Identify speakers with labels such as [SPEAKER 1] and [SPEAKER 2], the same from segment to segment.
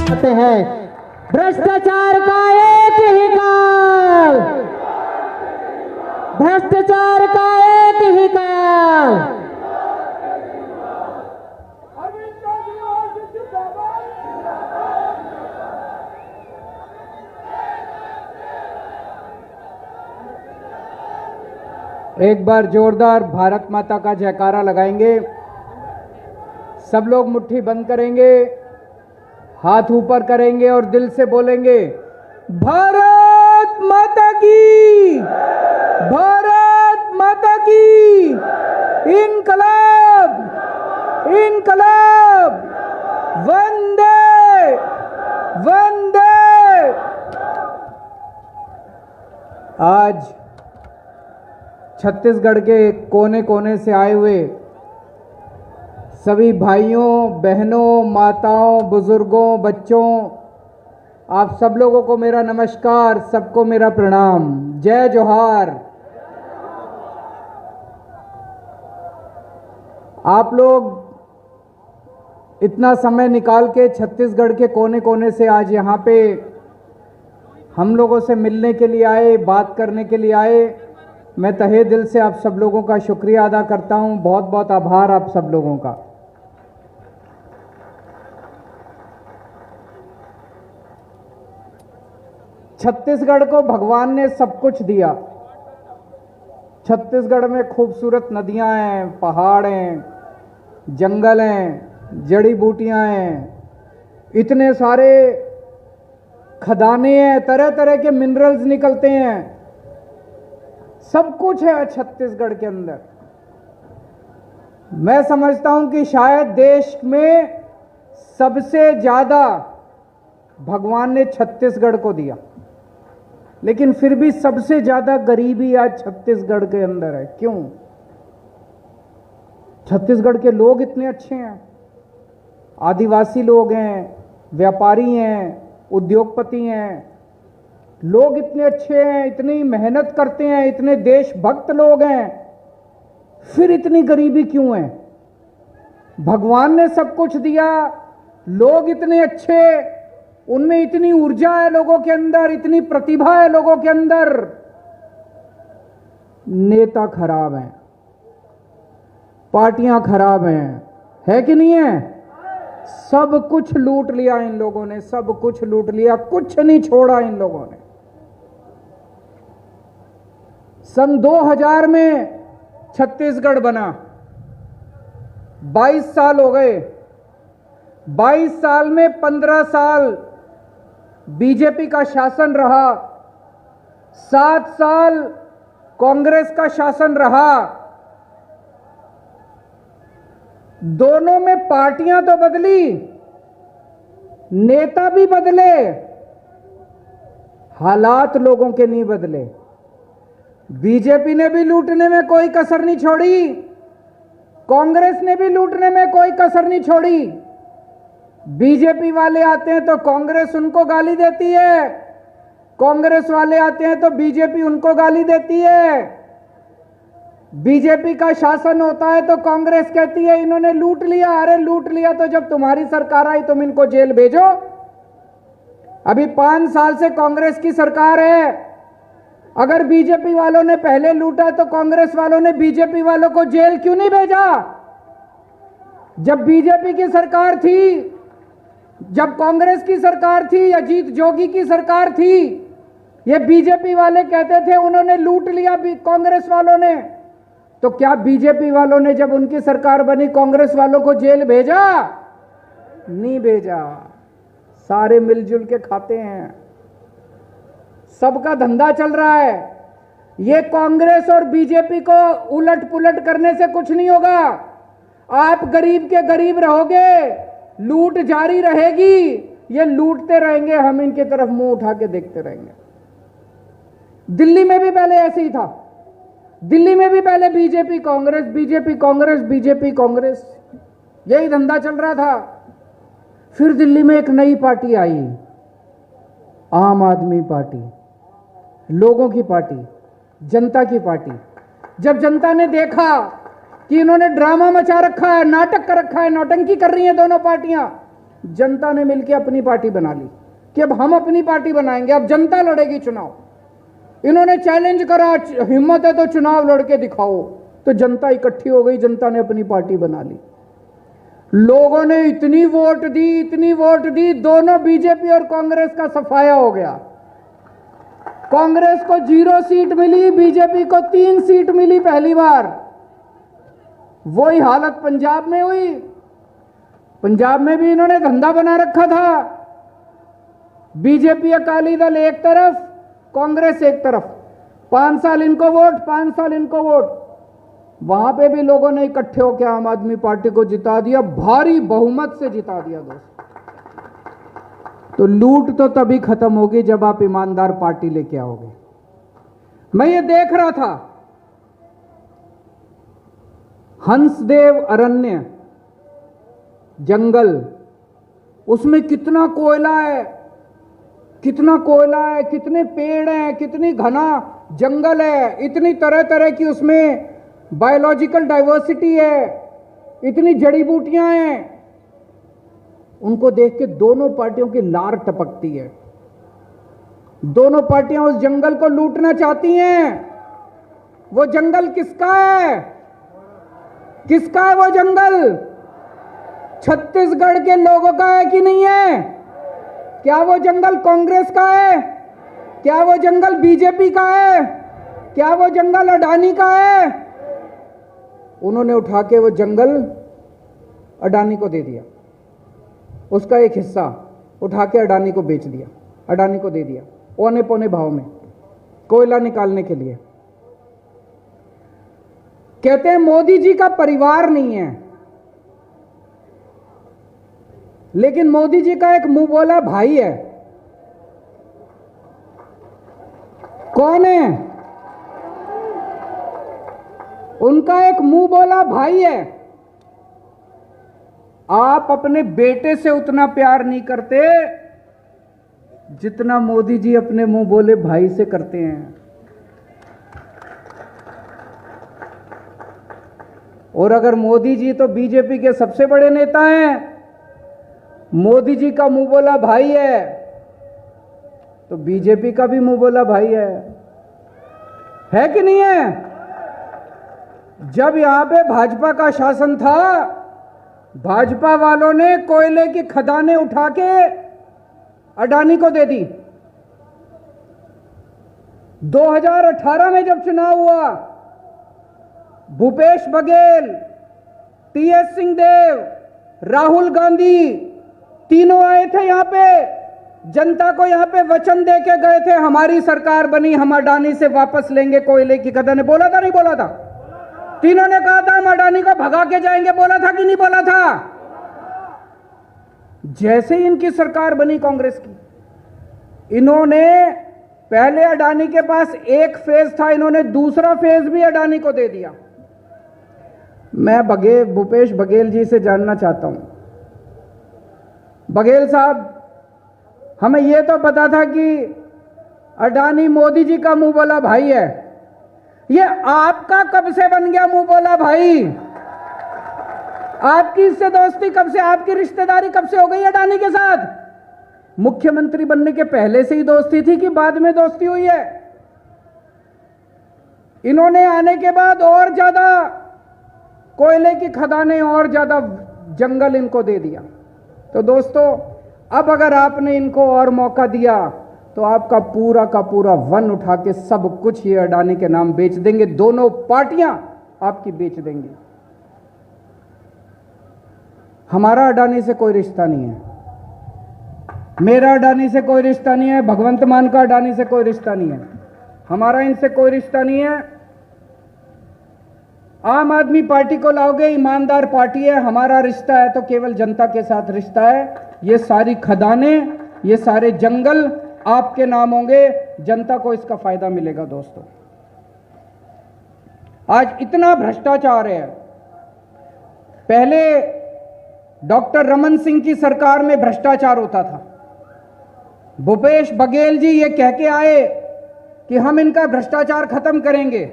[SPEAKER 1] आते हैं। भ्रष्टाचार का एक ही काल, भ्रष्टाचार का एक ही काल।
[SPEAKER 2] एक बार जोरदार भारत माता का जयकारा लगाएंगे। सब लोग मुट्ठी बंद करेंगे, हाथ ऊपर करेंगे और दिल से बोलेंगे, भारत माता की, भारत माता की, इनकलाब, इनकलाब, वंदे वंदे। आज छत्तीसगढ़ के कोने कोने से आए हुए सभी भाइयों, बहनों, माताओं, बुजुर्गों, बच्चों, आप सब लोगों को मेरा नमस्कार, सबको मेरा प्रणाम, जय जोहार। आप लोग इतना समय निकाल के छत्तीसगढ़ के कोने कोने से आज यहाँ पे हम लोगों से मिलने के लिए आए, बात करने के लिए आए। मैं तहे दिल से आप सब लोगों का शुक्रिया अदा करता हूं। बहुत बहुत आभार आप सब लोगों का। छत्तीसगढ़ को भगवान ने सब कुछ दिया। छत्तीसगढ़ में खूबसूरत नदियां हैं, पहाड़ हैं, जंगल हैं, जड़ी बूटियां हैं, इतने सारे खदाने हैं, तरह तरह के मिनरल्स निकलते हैं, सब कुछ है छत्तीसगढ़ के अंदर। मैं समझता हूं कि शायद देश में सबसे ज्यादा भगवान ने छत्तीसगढ़ को दिया, लेकिन फिर भी सबसे ज्यादा गरीबी आज छत्तीसगढ़ के अंदर है। क्यों? छत्तीसगढ़ के लोग इतने अच्छे हैं, आदिवासी लोग हैं, व्यापारी हैं, उद्योगपति हैं, लोग इतने अच्छे हैं, इतनी मेहनत करते हैं, इतने देशभक्त लोग हैं, फिर इतनी गरीबी क्यों है? भगवान ने सब कुछ दिया, लोग इतने अच्छे, उनमें इतनी ऊर्जा है लोगों के अंदर, इतनी प्रतिभा है लोगों के अंदर, नेता खराब हैं, पार्टियां खराब हैं, है कि नहीं है? सब कुछ लूट लिया इन लोगों ने, सब कुछ लूट लिया, कुछ नहीं छोड़ा इन लोगों ने। सन 2000 में छत्तीसगढ़ बना, 22 साल हो गए। 22 साल में 15 साल बीजेपी का शासन रहा, 7 साल कांग्रेस का शासन रहा। दोनों में पार्टियां तो बदली, नेता भी बदले, हालात लोगों के नहीं बदले। बीजेपी ने भी लूटने में कोई कसर नहीं छोड़ी, कांग्रेस ने भी लूटने में कोई कसर नहीं छोड़ी। बीजेपी वाले आते हैं तो कांग्रेस उनको गाली देती है, कांग्रेस वाले आते हैं तो बीजेपी उनको गाली देती है। बीजेपी का शासन होता है तो कांग्रेस कहती है इन्होंने लूट लिया। अरे लूट लिया तो जब तुम्हारी सरकार आई तुम इनको जेल भेजो। अभी 5 साल से कांग्रेस की सरकार है, अगर बीजेपी वालों ने पहले लूटा तो कांग्रेस वालों ने बीजेपी वालों को जेल क्यों नहीं भेजा? जब बीजेपी की सरकार थी, जब कांग्रेस की सरकार थी, अजीत जोगी की सरकार थी, ये बीजेपी वाले कहते थे उन्होंने लूट लिया कांग्रेस वालों ने, तो क्या बीजेपी वालों ने जब उनकी सरकार बनी कांग्रेस वालों को जेल भेजा? नहीं भेजा। सारे मिलजुल के खाते हैं, सबका धंधा चल रहा है। ये कांग्रेस और बीजेपी को उलट पुलट करने से कुछ नहीं होगा। आप गरीब के गरीब रहोगे, लूट जारी रहेगी, ये लूटते रहेंगे, हम इनकी तरफ मुंह उठा के देखते रहेंगे। दिल्ली में भी पहले ऐसे ही था, दिल्ली में भी पहले BJP Congress, BJP Congress, BJP Congress, यही धंधा चल रहा था। फिर दिल्ली में एक नई पार्टी आई, आम आदमी पार्टी, लोगों की पार्टी, जनता की पार्टी। जब जनता ने देखा कि इन्होंने ड्रामा मचा रखा है, नाटक कर रखा है, नौटंकी कर रही हैं दोनों पार्टियां, जनता ने मिलकर अपनी पार्टी बना ली कि अब हम अपनी पार्टी बनाएंगे, अब जनता लड़ेगी चुनाव। इन्होंने चैलेंज करा, हिम्मत है तो चुनाव लड़के दिखाओ, तो जनता इकट्ठी हो गई, जनता ने अपनी पार्टी बना ली। लोगों ने इतनी वोट दी, दोनों बीजेपी और कांग्रेस का सफाया हो गया। कांग्रेस को 0 सीट मिली, बीजेपी को 3 सीट मिली पहली बार। वही हालत पंजाब में हुई। पंजाब में भी इन्होंने धंधा बना रखा था, बीजेपी अकाली दल एक तरफ, कांग्रेस एक तरफ, 5 साल इनको वोट, 5 साल इनको वोट। वहां पे भी लोगों ने इकट्ठे होकर आम आदमी पार्टी को जिता दिया, भारी बहुमत से जिता दिया दोस्त। तो लूट तो तभी खत्म होगी जब आप ईमानदार पार्टी लेके आओगे। मैं ये देख रहा था, हंसदेव अरण्य जंगल, उसमें कितना कोयला है, कितने पेड़ हैं, कितनी घना जंगल है, इतनी तरह तरह की उसमें बायोलॉजिकल डाइवर्सिटी है, इतनी जड़ी बूटियां हैं। उनको देख के दोनों पार्टियों की लार टपकती है। दोनों पार्टियां उस जंगल को लूटना चाहती हैं। वो जंगल किसका है? किसका है वो जंगल? छत्तीसगढ़ के लोगों का है कि नहीं है? क्या वो जंगल कांग्रेस का है? क्या वो जंगल बीजेपी का है? क्या वो जंगल अडानी का है? उन्होंने उठा के वो जंगल अडानी को दे दिया, उसका एक हिस्सा उठा के अडानी को बेच दिया, अडानी को दे दिया औने पौने भाव में कोयला निकालने के लिए। कहते हैं मोदी जी का परिवार नहीं है, लेकिन मोदी जी का एक मुंह बोला भाई है। कौन है? उनका एक मुंह बोला भाई है। आप अपने बेटे से उतना प्यार नहीं करते जितना मोदी जी अपने मुंह बोले भाई से करते हैं। और अगर मोदी जी तो बीजेपी के सबसे बड़े नेता हैं, मोदी जी का मुंह बोला भाई है, तो बीजेपी का भी मुंह बोला भाई है कि नहीं है? जब यहां पे भाजपा का शासन था, भाजपा वालों ने कोयले की खदानें उठा के अडानी को दे दी। 2018 में जब चुनाव हुआ, भूपेश बघेल, टीएस सिंहदेव, राहुल गांधी तीनों आए थे यहां पे, जनता को यहां पे वचन दे के गए थे, हमारी सरकार बनी, हम अडानी से वापस लेंगे कोयले की खदानें। बोला था नहीं बोला था? तीनों ने कहा था हम अडानी को भगा के जाएंगे, बोला था कि नहीं बोला था? जैसे ही इनकी सरकार बनी कांग्रेस की, इन्होंने पहले अडानी के पास एक फेज था, इन्होंने दूसरा फेज भी अडानी को दे दिया। मैं भूपेश बघेल जी से जानना चाहता हूं, बघेल साहब, हमें यह तो पता था कि अडानी मोदी जी का मुंह बोला भाई है, ये आपका कब से बन गया मुंह बोला भाई? आपकी इससे दोस्ती कब से, आपकी रिश्तेदारी कब से हो गई अडानी के साथ? मुख्यमंत्री बनने के पहले से ही दोस्ती थी कि बाद में दोस्ती हुई है? इन्होंने आने के बाद और ज्यादा कोयले की खदानें और ज्यादा जंगल इनको दे दिया। तो दोस्तों, अब अगर आपने इनको और मौका दिया तो आपका पूरा का पूरा वन उठा के सब कुछ ये अडानी के नाम बेच देंगे, दोनों पार्टियां आपकी बेच देंगी। हमारा अडानी से कोई रिश्ता नहीं है, मेरा अडानी से कोई रिश्ता नहीं है, भगवंत मान का अडानी से कोई रिश्ता नहीं है, हमारा इनसे कोई रिश्ता नहीं है। आम आदमी पार्टी को लाओगे, ईमानदार पार्टी है, हमारा रिश्ता है तो केवल जनता के साथ रिश्ता है। ये सारी खदानें, ये सारे जंगल आपके नाम होंगे, जनता को इसका फायदा मिलेगा। दोस्तों, आज इतना भ्रष्टाचार है। पहले डॉक्टर रमन सिंह की सरकार में भ्रष्टाचार होता था, भूपेश बघेल जी ये कह के आए कि हम इनका भ्रष्टाचार खत्म करेंगे।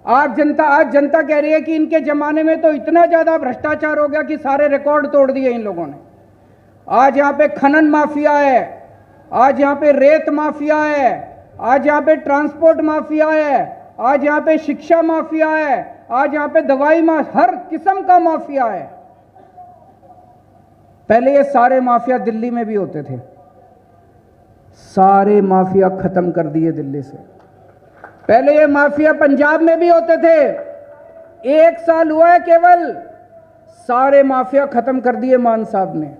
[SPEAKER 2] आज जनता कह रही है कि इनके जमाने में तो इतना ज्यादा भ्रष्टाचार हो गया कि सारे रिकॉर्ड तोड़ दिए इन लोगों ने। आज यहां पे खनन माफिया है, आज यहां पे रेत माफिया है, आज यहां पे ट्रांसपोर्ट माफिया है, आज यहां पे शिक्षा माफिया है, आज यहां पे दवाई हर किस्म का माफिया है। पहले ये सारे माफिया दिल्ली में भी होते थे, सारे माफिया खत्म कर दिए दिल्ली से। पहले ये माफिया पंजाब में भी होते थे, 1 साल हुआ है केवल, सारे माफिया खत्म कर दिए मान साहब ने।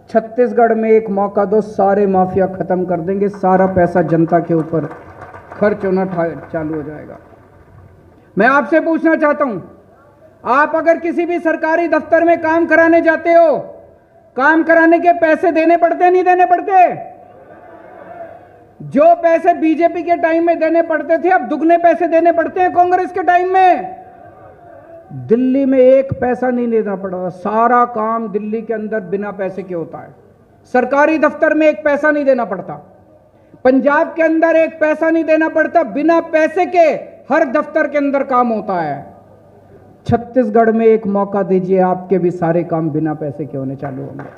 [SPEAKER 2] छत्तीसगढ़ में एक मौका दो, सारे माफिया खत्म कर देंगे, सारा पैसा जनता के ऊपर खर्च होना चालू हो जाएगा। मैं आपसे पूछना चाहता हूं, आप अगर किसी भी सरकारी दफ्तर में काम कराने जाते हो, काम कराने के पैसे देने पड़ते नहीं देने पड़ते? जो पैसे बीजेपी के टाइम में देने पड़ते थे, अब दुगने पैसे देने पड़ते हैं कांग्रेस के टाइम में। दिल्ली में 1 पैसा नहीं देना पड़ा, सारा काम दिल्ली के अंदर बिना पैसे के होता है। सरकारी दफ्तर में 1 पैसा नहीं देना पड़ता, पंजाब के अंदर 1 पैसा नहीं देना पड़ता, बिना पैसे के हर दफ्तर के अंदर काम होता है। छत्तीसगढ़ में एक मौका दीजिए, आपके भी सारे काम बिना पैसे के होने चालू होंगे।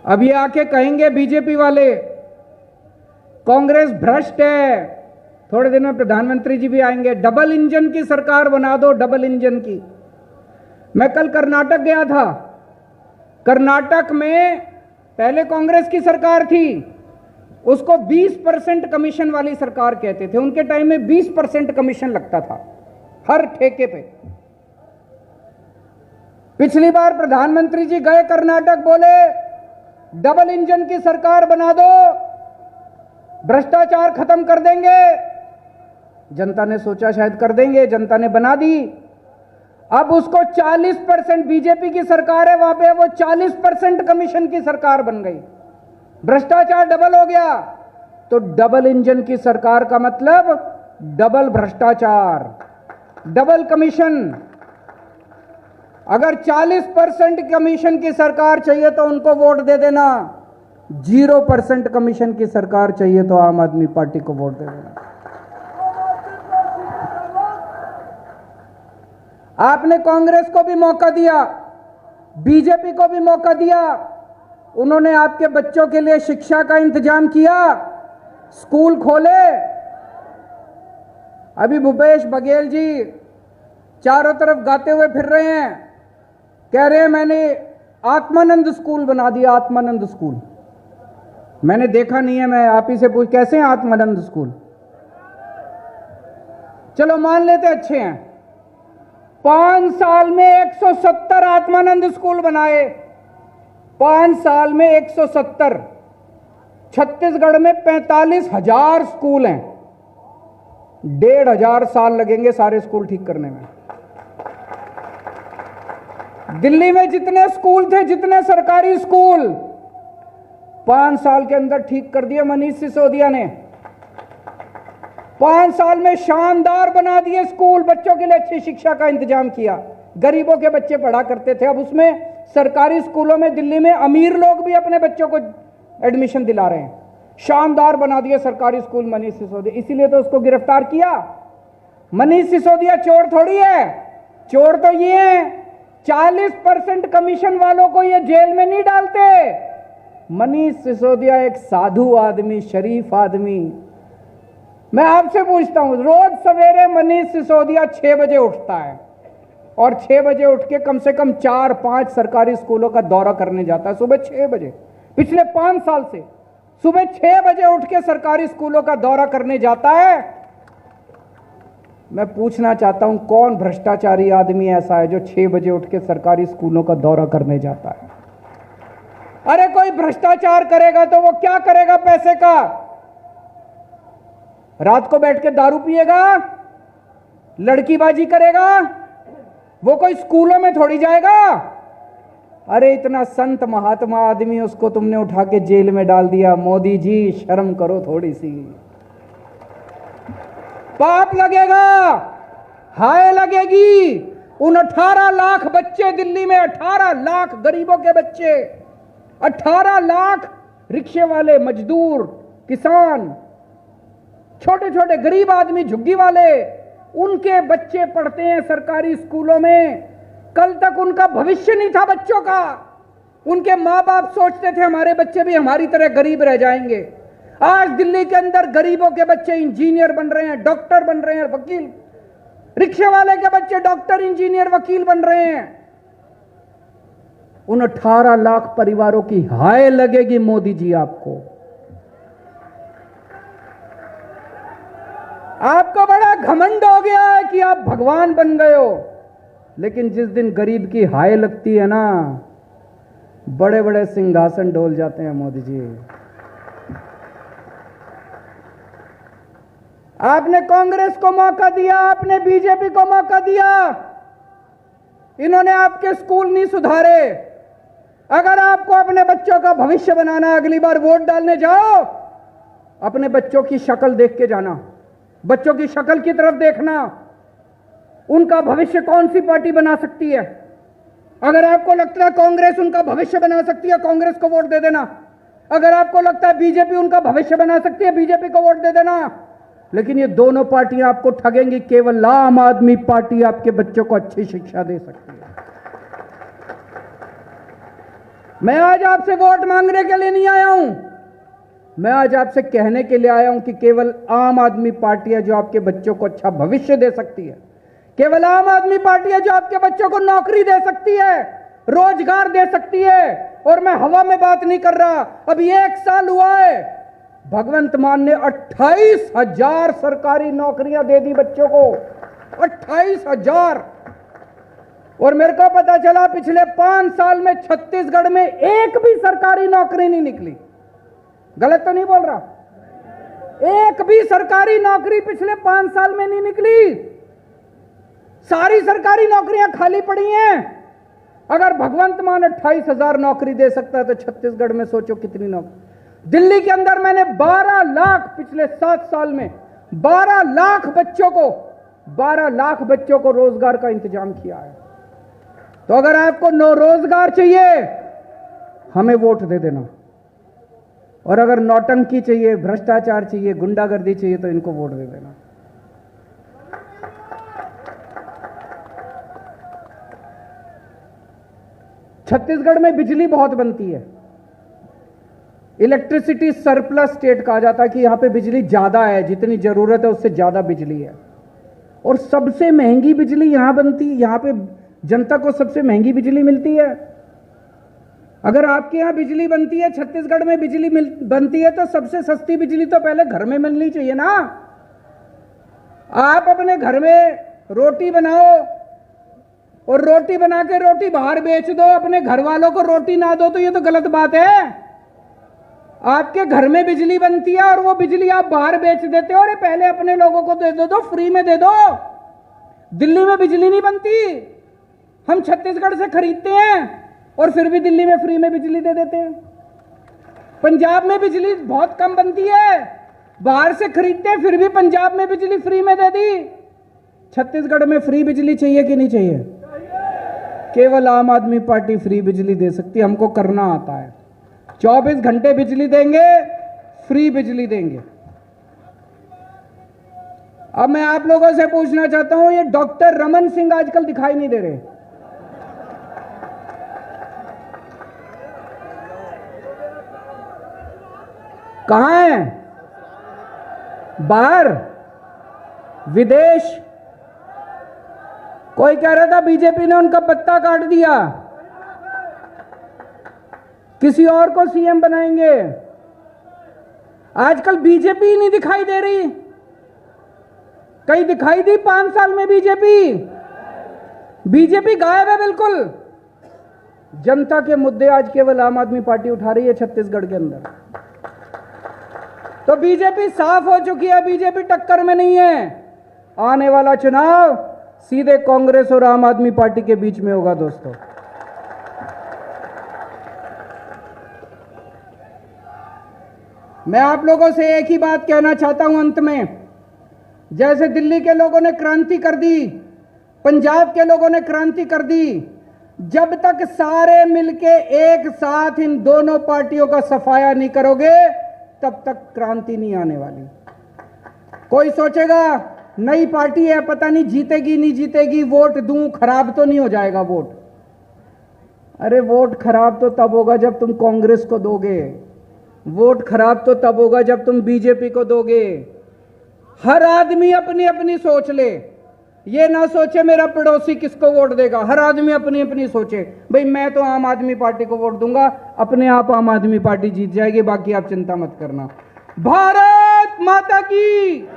[SPEAKER 2] अब ये आके कहेंगे बीजेपी वाले कांग्रेस भ्रष्ट है, थोड़े दिन में प्रधानमंत्री जी भी आएंगे, डबल इंजन की सरकार बना दो, डबल इंजन की। मैं कल कर्नाटक गया था, कर्नाटक में पहले कांग्रेस की सरकार थी, उसको 20% कमीशन वाली सरकार कहते थे। उनके टाइम में 20% कमीशन लगता था हर ठेके पे। पिछली बार प्रधानमंत्री जी गए कर्नाटक, बोले डबल इंजन की सरकार बना दो, भ्रष्टाचार खत्म कर देंगे। जनता ने सोचा शायद कर देंगे, जनता ने बना दी। अब उसको 40% बीजेपी की सरकार है वहां पे, वो 40% कमीशन की सरकार बन गई, भ्रष्टाचार डबल हो गया। तो डबल इंजन की सरकार का मतलब डबल भ्रष्टाचार, डबल कमीशन। अगर 40% कमीशन की सरकार चाहिए तो उनको वोट दे देना, 0% कमीशन की सरकार चाहिए तो आम आदमी पार्टी को वोट दे देना। आपने कांग्रेस को भी मौका दिया, बीजेपी को भी मौका दिया, उन्होंने आपके बच्चों के लिए शिक्षा का इंतजाम किया, स्कूल खोले। अभी भूपेश बघेल जी चारों तरफ गाते हुए फिर रहे हैं, कह रहे हैं मैंने आत्मानंद स्कूल बना दिया, आत्मानंद स्कूल। मैंने देखा नहीं है, मैं आप ही से पूछ, कैसे हैं आत्मानंद स्कूल? चलो मान लेते अच्छे हैं। 5 साल में 170 आत्मानंद स्कूल बनाए, 5 साल में 170। छत्तीसगढ़ में 45,000 स्कूल हैं, 1,500 साल लगेंगे सारे स्कूल ठीक करने में। दिल्ली में जितने स्कूल थे, जितने सरकारी स्कूल, 5 साल के अंदर ठीक कर दिए मनीष सिसोदिया ने। 5 साल में शानदार बना दिए स्कूल, बच्चों के लिए अच्छी शिक्षा का इंतजाम किया। गरीबों के बच्चे पढ़ा करते थे, अब उसमें सरकारी स्कूलों में दिल्ली में अमीर लोग भी अपने बच्चों को एडमिशन दिला रहे हैं। शानदार बना दिए सरकारी स्कूल मनीष सिसोदिया, इसीलिए तो उसको गिरफ्तार किया। मनीष सिसोदिया चोर थोड़ी है, चोर तो ये है, 40% कमीशन वालों को ये जेल में नहीं डालते। मनीष सिसोदिया एक साधु आदमी, शरीफ आदमी। मैं आपसे पूछता हूं, रोज सवेरे मनीष सिसोदिया 6 बजे उठता है और 6 बजे उठ के कम से कम 4-5 सरकारी स्कूलों का दौरा करने जाता है, सुबह 6 बजे। पिछले 5 साल से सुबह 6 बजे उठ के सरकारी स्कूलों का दौरा करने जाता है। मैं पूछना चाहता हूं, कौन भ्रष्टाचारी आदमी ऐसा है जो 6 बजे उठ के सरकारी स्कूलों का दौरा करने जाता है? अरे कोई भ्रष्टाचार करेगा तो वो क्या करेगा पैसे का? रात को बैठ के दारू पिएगा, लड़कीबाजी करेगा, वो कोई स्कूलों में थोड़ी जाएगा। अरे इतना संत महात्मा आदमी, उसको तुमने उठा के जेल में डाल दिया। मोदी जी शर्म करो थोड़ी सी, पाप लगेगा, हाय लगेगी। उन 18 लाख बच्चे दिल्ली में, 18 लाख गरीबों के बच्चे, 18 लाख रिक्शे वाले, मजदूर, किसान, छोटे छोटे गरीब आदमी, झुग्गी वाले, उनके बच्चे पढ़ते हैं सरकारी स्कूलों में। कल तक उनका भविष्य नहीं था बच्चों का। उनके मां बाप सोचते थे हमारे बच्चे भी हमारी तरह गरीब रह जाएंगे। आज दिल्ली के अंदर गरीबों के बच्चे इंजीनियर बन रहे हैं, डॉक्टर बन रहे हैं, वकील। रिक्शे वाले के बच्चे डॉक्टर, इंजीनियर, वकील बन रहे हैं। उन 18 लाख परिवारों की हाय लगेगी मोदी जी आपको। आपको बड़ा घमंड हो गया है कि आप भगवान बन गए हो, लेकिन जिस दिन गरीब की हाय लगती है ना, बड़े बड़े सिंहासन डोल जाते हैं मोदी जी। आपने कांग्रेस को मौका दिया, आपने बीजेपी को मौका दिया, इन्होंने आपके स्कूल नहीं सुधारे। अगर आपको अपने बच्चों का भविष्य बनाना, अगली बार वोट डालने जाओ, अपने बच्चों की शक्ल देख के जाना, बच्चों की शक्ल की तरफ देखना, उनका भविष्य कौन सी पार्टी बना सकती है। अगर आपको लगता है कांग्रेस उनका भविष्य बना सकती है, कांग्रेस को वोट दे देना। अगर आपको लगता है बीजेपी उनका भविष्य बना सकती है, बीजेपी को वोट दे देना। लेकिन ये दोनों पार्टियां आपको ठगेंगी, केवल आम आदमी पार्टी आपके बच्चों को अच्छी शिक्षा दे सकती है। मैं आज आपसे वोट मांगने के लिए नहीं आया हूं, मैं आज आपसे कहने के लिए आया हूं कि केवल आम आदमी पार्टी है जो आपके बच्चों को अच्छा भविष्य दे सकती है। केवल आम आदमी पार्टी है जो आपके बच्चों को नौकरी दे सकती है, रोजगार दे सकती है। और मैं हवा में बात नहीं कर रहा, अभी 1 साल हुआ है, भगवंत मान ने 28,000 सरकारी नौकरियां दे दी बच्चों को, 28,000। और मेरे को पता चला पिछले 5 साल में छत्तीसगढ़ में एक भी सरकारी नौकरी नहीं निकली। गलत तो नहीं बोल रहा? एक भी सरकारी नौकरी पिछले 5 साल में नहीं निकली। सारी सरकारी नौकरियां खाली पड़ी हैं। अगर भगवंत मान 28,000 नौकरी दे सकता है तो छत्तीसगढ़ में सोचो कितनी नौकरी। दिल्ली के अंदर मैंने 12 लाख, पिछले 7 साल में 12 लाख बच्चों को रोजगार का इंतजाम किया है। तो अगर आपको रोजगार चाहिए, हमें वोट दे देना। और अगर नौटंकी चाहिए, भ्रष्टाचार चाहिए, गुंडागर्दी चाहिए, तो इनको वोट दे देना। छत्तीसगढ़ में बिजली बहुत बनती है, इलेक्ट्रिसिटी सरप्लस स्टेट कहा जाता है कि यहां पे बिजली ज्यादा है, जितनी जरूरत है उससे ज्यादा बिजली है। और सबसे महंगी बिजली यहां बनती है, यहां पे जनता को सबसे महंगी बिजली मिलती है। अगर आपके यहां बिजली बनती है, छत्तीसगढ़ में बिजली बनती है, तो सबसे सस्ती बिजली तो पहले घर में मिलनी चाहिए ना। आप अपने घर में रोटी बनाओ और रोटी बना के रोटी बाहर बेच दो, अपने घर वालों को रोटी ना दो, तो ये तो गलत बात है। आपके घर में बिजली बनती है और वो बिजली आप बाहर बेच देते हो। अरे पहले अपने लोगों को दे दो, फ्री में दे दो। दिल्ली में बिजली नहीं बनती, हम छत्तीसगढ़ से खरीदते हैं और फिर भी दिल्ली में फ्री में बिजली दे देते हैं। पंजाब में बिजली बहुत कम बनती है, बाहर से खरीदते हैं, फिर भी पंजाब में बिजली फ्री में दे दी। छत्तीसगढ़ में फ्री बिजली चाहिए कि नहीं चाहिए? केवल आम आदमी पार्टी फ्री बिजली दे सकती है, हमको करना आता है। 24 घंटे बिजली देंगे, फ्री बिजली देंगे। अब मैं आप लोगों से पूछना चाहता हूं, ये डॉक्टर रमन सिंह आजकल दिखाई नहीं दे रहे, कहां हैं? बाहर, विदेश। कोई कह रहा था बीजेपी ने उनका पत्ता काट दिया, किसी और को सीएम बनाएंगे। आजकल बीजेपी ही नहीं दिखाई दे रही। कहीं दिखाई दी 5 साल में बीजेपी? बीजेपी गायब है बिल्कुल। जनता के मुद्दे आज केवल आम आदमी पार्टी उठा रही है छत्तीसगढ़ के अंदर। तो बीजेपी साफ हो चुकी है, बीजेपी टक्कर में नहीं है। आने वाला चुनाव सीधे कांग्रेस और आम आदमी पार्टी के बीच में होगा दोस्तों। मैं आप लोगों से एक ही बात कहना चाहता हूं अंत में। जैसे दिल्ली के लोगों ने क्रांति कर दी, पंजाब के लोगों ने क्रांति कर दी, जब तक सारे मिलके एक साथ इन दोनों पार्टियों का सफाया नहीं करोगे, तब तक क्रांति नहीं आने वाली। कोई सोचेगा नई पार्टी है, पता नहीं जीतेगी नहीं जीतेगी, वोट दूं, खराब तो नहीं हो जाएगा वोट। अरे वोट खराब तो तब होगा जब तुम कांग्रेस को दोगे, वोट खराब तो तब होगा जब तुम बीजेपी को दोगे। हर आदमी अपनी अपनी सोच ले, ये ना सोचे मेरा पड़ोसी किसको वोट देगा। हर आदमी अपनी अपनी सोचे, भाई मैं तो आम आदमी पार्टी को वोट दूंगा, अपने आप आम आदमी पार्टी जीत जाएगी, बाकी आप चिंता मत करना। भारत माता की